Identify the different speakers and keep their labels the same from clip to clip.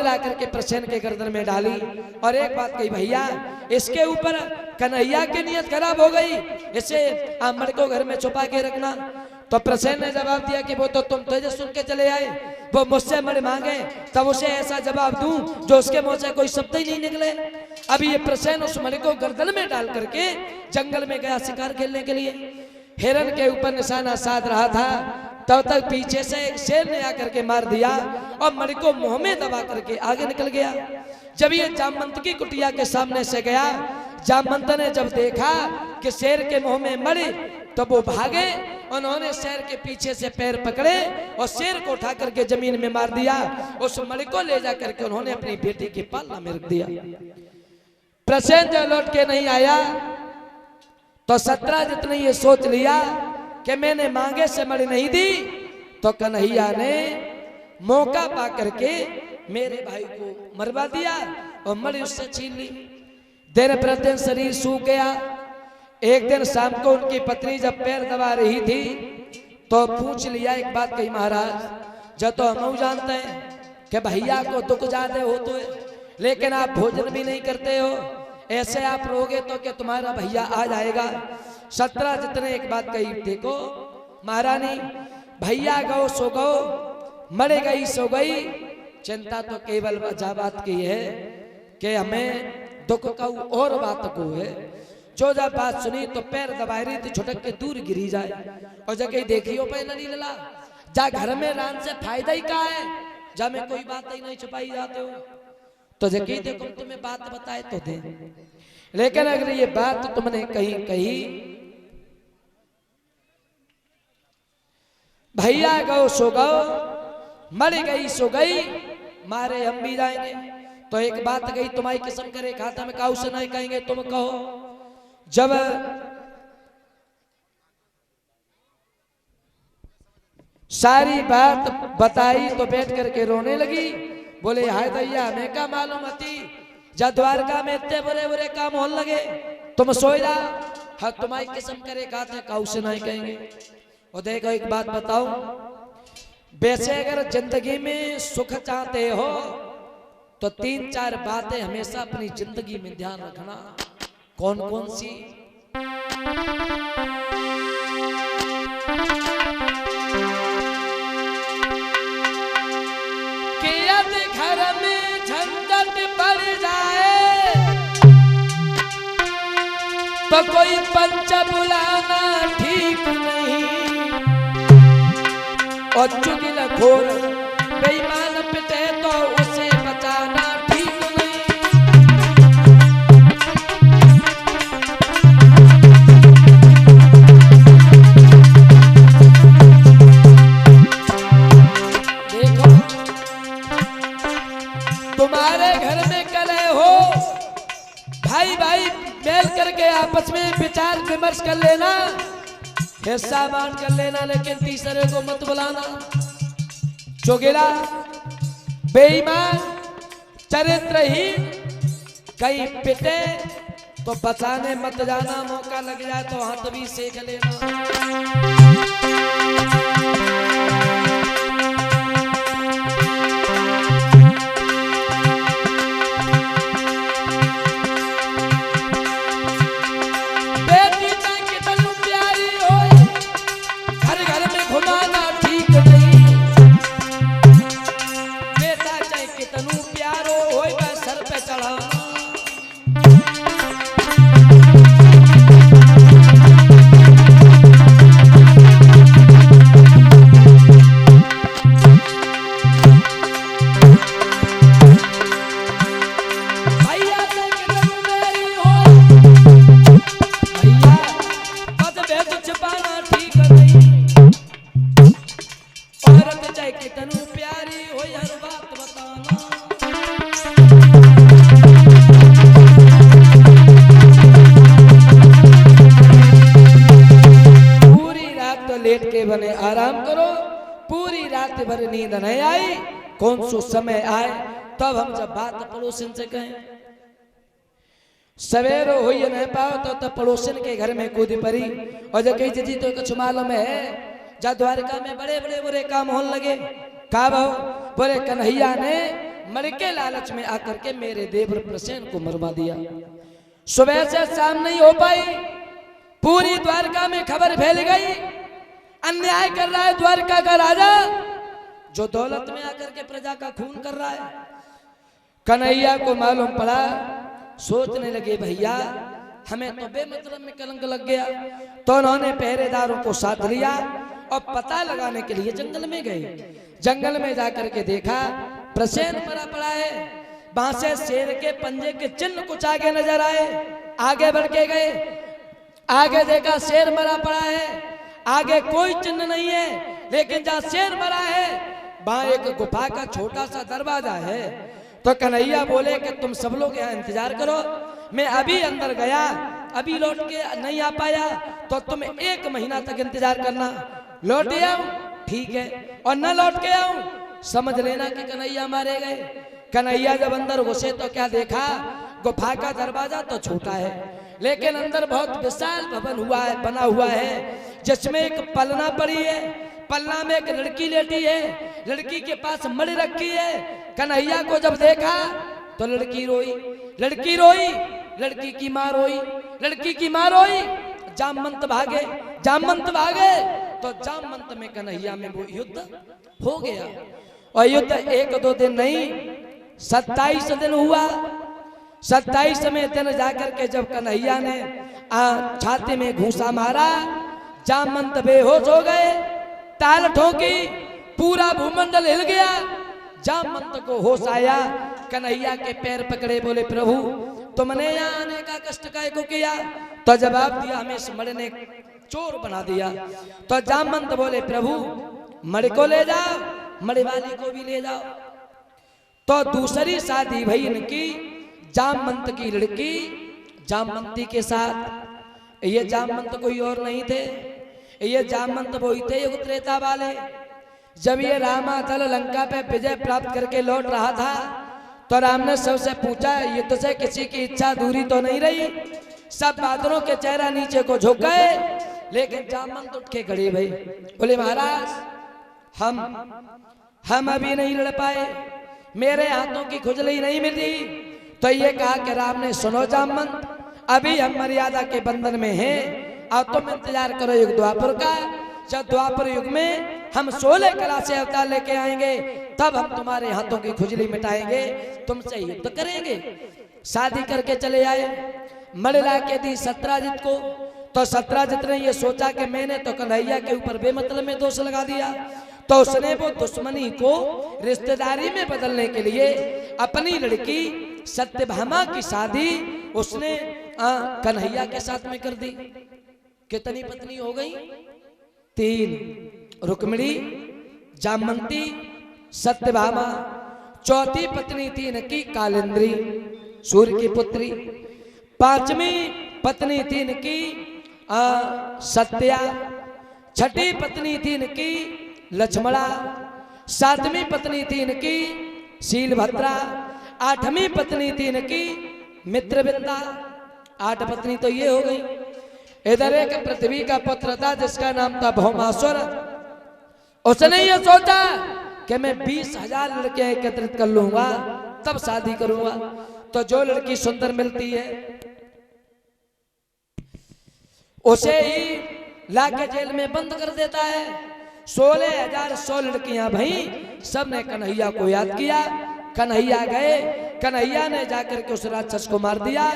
Speaker 1: ला करके प्रसेन के गर्दन में डाली और एक बात कही, भैया इसके ऊपर कन्हैया की नियत खराब हो गई, इसे अमर को घर में छुपा के रखना। तो प्रसेन ने जवाब दिया कि वो तो तुम तुझे सुन के चले आए, वो मुझसे मर मांगे तब उसे ऐसा जवाब दूं जो उसके मुंह से कोई शब्द ही नहीं निकले। अभी ये प्रसेन उस मणि को गर्दन में डाल करके जंगल में गया शिकार खेलने के लिए। हिरन के ऊपर निशाना साध रहा था, तब तक पीछे से एक शेर ने आकर के मार दिया और मणि को मुंह में दबा करके आगे निकल गया। जब ये जामवंत की कुटिया के सामने से गया, जामवंत ने जब देखा कि शेर के मुंह में मणि, तब वो भागे। उन्होंने शेर के पीछे से पैर पकड़े और शेर को उठा करके जमीन में मार दिया। उस मणि को ले जा करके उन्होंने अपनी बेटी की पालना में रख दिया। प्रसेन जब लौट के नहीं आया तो सतराजित ने ये सोच लिया कि मैंने मांगे से मणि नहीं दी तो कन्हैया ने मौका पा करके मेरे भाई को मरवा दिया और मणि उससे छीन ली। दिन प्रतिदिन शरीर सूख गया। एक दिन शाम को उनकी पत्नी जब पैर दबा रही थी तो पूछ लिया, एक बात कही, महाराज जब तो हम जानते हैं कि भैया को दुख ज्यादा हो तो है, लेकिन आप भोजन भी नहीं करते हो, ऐसे आप रोगे तो क्या तुम्हारा भैया आ जाएगा। सतराजित ने एक बात कही, देखो महारानी, भैया गौ सो गौ, मर गई सो गई, चिंता तो केवल वजह बात की है कि हमें दुख का और बात को है। जो जब बात सुनी तो पैर दबा रही थी, झुटक के दूर गिरी जाए और जगह देखियो पे नहीं लला जा, घर में रान से फायदा ही क्या है, जा में कोई बात ही नहीं छुपाई जाते हो। तो जगह देखो तुम्हें बात बताए तो दे, लेकिन अगर ये बात तुमने कहीं कही भैया गौ सो गौ, मर गई सो गई, मारे हम भी जाएंगे। तो एक बात कही, तुम्हारी किस्म करे खाता में काऊ से नहीं कहेंगे, तुम कहो। जब सारी बात बताई तो बैठ करके रोने लगी। बोले हाय दैया, हमें क्या मालूम थी, जब द्वारका में इतने बुरे बुरे काम होने लगे, तुम सोए जा। हाँ तुम्हारी किस्म करे खाते काऊ से नहीं कहेंगे। और देखो एक बात बताओ, वैसे अगर जिंदगी में सुख चाहते हो तो 3-4 बातें हमेशा अपनी जिंदगी में ध्यान रखना। कौन कौन सी? कि यदि घर में झंझट पड़ जाए तो कोई पंच बुलाना ठीक नहीं, और चुगलखोर बेईमान पिटे तो उसे बचाना ठीक नहीं। देखो तुम्हारे घर में कलह हो, भाई भाई मेल करके आपस में विचार विमर्श कर लेना, हिस्सा बांट कर लेना, लेकिन तीसरे को मत बुलाना। चुगला, बेईमान, चरित्रहीन कहीं पिटे तो बचाने मत जाना, मौका लग जाए तो हाथ भी सेक लेना। बने आराम करो, पूरी रात भर नींद नहीं आई, कौन सो समय आए तब हम जब बात पड़ोसन से कहें। सवेरो हो नहीं पाओ तो पड़ोसन के घर में कूद पड़ी और जो कही जी तो कुछ मालूम है, जा द्वारका में बड़े बड़े बुरे काम होने लगे। का बोले कन्हैया ने मर के लालच में आकर के मेरे देवर प्रसेन को मरवा दिया। सुबह से शाम नहीं हो पाई, पूरी द्वारका में खबर फैल गई, अन्याय कर रहा है द्वारका का राजा, जो दौलत में आकर के प्रजा का खून कर रहा है। कन्हैया को मालूम पड़ा, सोचने लगे भैया हमें तो बेमतलब में कलंक लग गया। तो उन्होंने पहरेदारों को साथ लिया और पता लगाने के लिए जंगल में गए। जंगल में जाकर के देखा प्रसेन मरा पड़ा है। वहां से शेर के पंजे के चिन्ह कुछ आगे नजर आए, आगे बढ़ के गए, आगे देखा शेर मरा पड़ा है, आगे कोई चिन्ह नहीं है, लेकिन जहाँ शेर मरा है वहां एक गुफा का छोटा सा दरवाजा है। तो कन्हैया बोले कि तुम सब लोग यहाँ इंतजार करो, मैं अभी अंदर गया, अभी लौट के नहीं आ पाया, तो तुम 1 महीना तक इंतजार करना, लौट आऊं ठीक है, और न लौट के आऊं समझ लेना कि कन्हैया मारे गए। कन्हैया जब अंदर घुसे तो क्या देखा, गुफा का दरवाजा तो छोटा है, लेकिन अंदर बहुत विशाल भवन हुआ है, बना हुआ है, जिसमें एक पलना पड़ी है, पलना में एक लड़की लेटी है, लड़की के पास मणि रखी है। कन्हैया को जब देखा तो लड़की रोई, लड़की रोई, लड़की की माँ रोई, लड़की की माँ रोई, जामवंत भागे, जामवंत भागे, तो जामवंत में कन्हैया में वो युद्ध हो गया। और युद्ध 1-2 दिन नहीं 27 दिन हुआ। 27वें दिन जाकर के जब कन्हैया ने छाती में घूंसा मारा, जामवंत बेहोश हो गए, ताल ठोकी, पूरा भूमंडल हिल गया। जामवंत को होश आया, कन्हैया के पैर पकड़े, बोले प्रभु तुमने यहाँ आने का कष्ट काय को किया? तो जवाब दिया हमें इस मणि ने चोर बना दिया। तो जामवंत बोले प्रभु मणि को ले जाओ, मणि वाली को भी ले जाओ। तो दूसरी शादी भई इनकी जामवंत की लड़की जामवंती के साथ। ये जामवंत कोई और नहीं थे, ये जामवंत वही थे युग त्रेता वाले। जब ये रामाचल लंका पे विजय प्राप्त करके लौट रहा था तो राम ने सबसे पूछा युद्ध से किसी की इच्छा दूरी तो नहीं रही? सब बहादुरों के चेहरा नीचे को झुक गए, लेकिन जामवंत उठ के खड़े भई, बोले महाराज हम अभी नहीं लड़ पाए, मेरे हाथों की खुजली नहीं मिली। तो ये कहा कि राम ने सुनो जामवंत, अभी हम मर्यादा के बंधन में हैं, और तुम इंतजार करो युग द्वापर का। जब द्वापर युग में हम 16 कला से अवतार लेके आएंगे, तब हम तुम्हारे हाथों की खुजली मिटाएंगे, तुमसे युद्ध करेंगे। शादी करके चले आए, मणि ला के दी सत्राजित को। तो सत्राजित ने ये सोचा कि मैंने तो कन्हैया के ऊपर बेमतलब में दोष लगा दिया, तो उसने वो दुश्मनी को रिश्तेदारी में बदलने के लिए अपनी लड़की सत्यभामा की शादी उसने कन्हैया के साथ में कर दी। कितनी पत्नी हो गई? 3, रुक्मिणी, जामवंती, सत्यभामा। चौथी पत्नी थी इनकी कालिंद्री, सूर्य की पुत्री। 5वीं पत्नी थी इनकी सत्या। 6ठी पत्नी थी इनकी लक्ष्मणा। 7वीं पत्नी थी इनकी शीलभद्रा। 8वीं पत्नी थी इनकी मित्रविंदा। 8 पत्नी तो ये हो गई। इधर एक पृथ्वी का पुत्र था जिसका नाम था भौमासुर। उसने ये सोचा कि मैं 20,000 लड़कियां एकत्रित कर लूंगा, तब शादी करूंगा। तो जो लड़की सुंदर मिलती है उसे ही लाके जेल में बंद कर देता है। 16,100 लड़कियां भाई, सब ने कन्हैया को याद किया। कन्हैया गए, कन्हैया ने जाकर के उस राक्षस को मार दिया।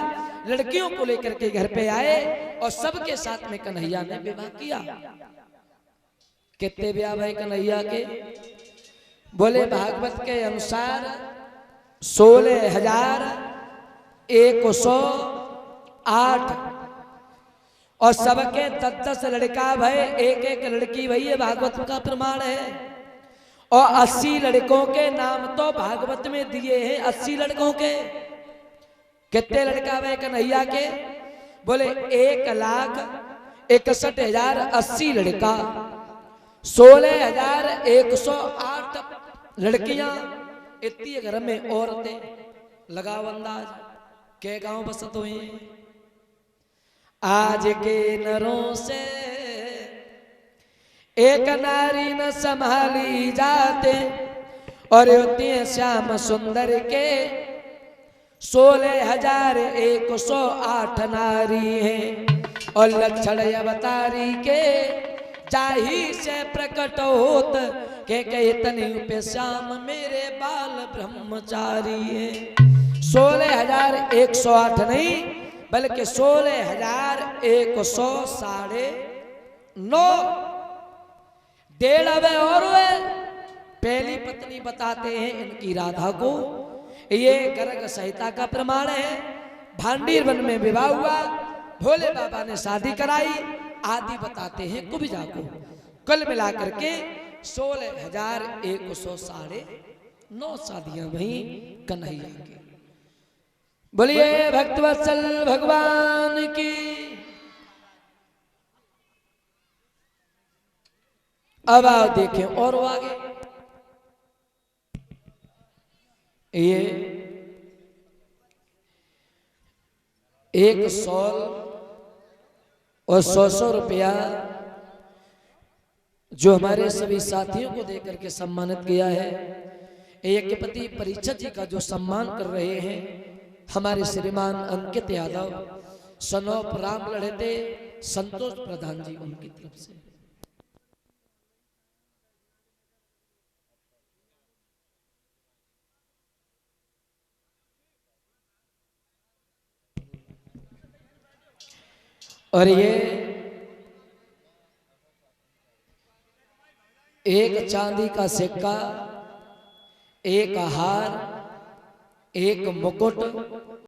Speaker 1: लड़कियों को लेकर के घर पे आए और सबके साथ में कन्हैया ने विवाह किया। कितने ब्याह भाई कन्हैया के? बोले भागवत के अनुसार 16,108 और सबके 10-10 लड़का भाई, एक लड़की भाई, ये भागवत का प्रमाण है। और 80 लड़कों के नाम तो भागवत में दिए हैं, 80 लड़कों के। कितने लड़का भाई कन्हैया के? बोले 1,61,080 लड़का, 16,108 लड़कियां, इतनी घर में औरतें। लगाओ अंदाज के गांव बसत हुए। आज के नरों से एक नारी न संभाली जाते, और होती है श्याम सुंदर के 16,108 नारी हैं। और लक्षण अवतारी के जाहि से प्रकट होत के तनि पे श्याम मेरे बाल ब्रह्मचारी हैं। 16,108 नहीं बल्कि 16,109 डेढ़ और पहली पत्नी बताते हैं इनकी राधा को। ये गर्ग संहिता का प्रमाण है। भांडीर वन में विवाह हुआ, भोले बाबा ने शादी कराई आदि बताते हैं कुबिजा को। कल मिलाकर के 16,109 शादियां वही कन्हैया की। बोलिए भक्तवत्सल भगवान की। अब आप देखें और आगे ये एक 100 और 100 रुपया जो हमारे सभी साथियों को देकर के सम्मानित किया है। एक के पति परीक्षित जी का जो सम्मान कर रहे हैं हमारे श्रीमान अंकित यादव, सनोप राम लड़ते, संतोष प्रधान जी, उनकी तरफ से। और ये एक चांदी का सिक्का, एक हार, एक मुकुट